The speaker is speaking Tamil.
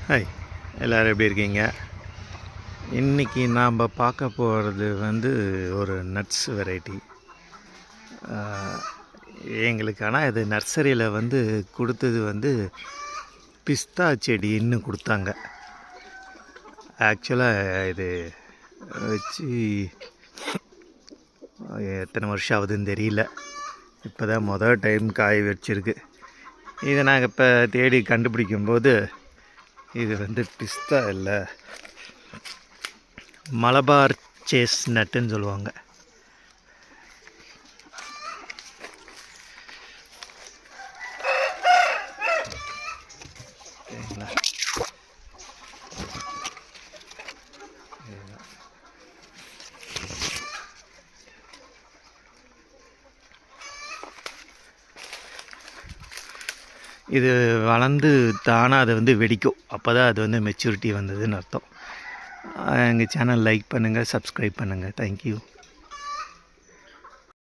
ஹாய், எல்லோரும் எப்படி இருக்கீங்க? இன்றைக்கி நாம் பார்க்க போகிறது ஒரு நட்ஸ் வெரைட்டி. எங்களுக்கு ஆனால் இது நர்சரியில் கொடுத்தது பிஸ்தா செடின்னு கொடுத்தாங்க. ஆக்சுவலாக இது வச்சு எத்தனை வருஷம் ஆகுதுன்னு தெரியல. இப்போ தான் மொதல் டைம் காய் வச்சிருக்கு. இதை நாங்கள் இப்போ தேடி கண்டுபிடிக்கும்போது இது பிஸ்தா இல்லை, மலபார் சேஸ் நட்டுன்னு சொல்லுவாங்க. இது வளர்ந்து தானாக அதை வெடிக்கும். அப்போ தான் அது மெச்சூரிட்டி வந்ததுன்னு அர்த்தம். எங்கள் சேனல் லைக் பண்ணுங்கள், சப்ஸ்கிரைப் பண்ணுங்கள். தேங்க்யூ.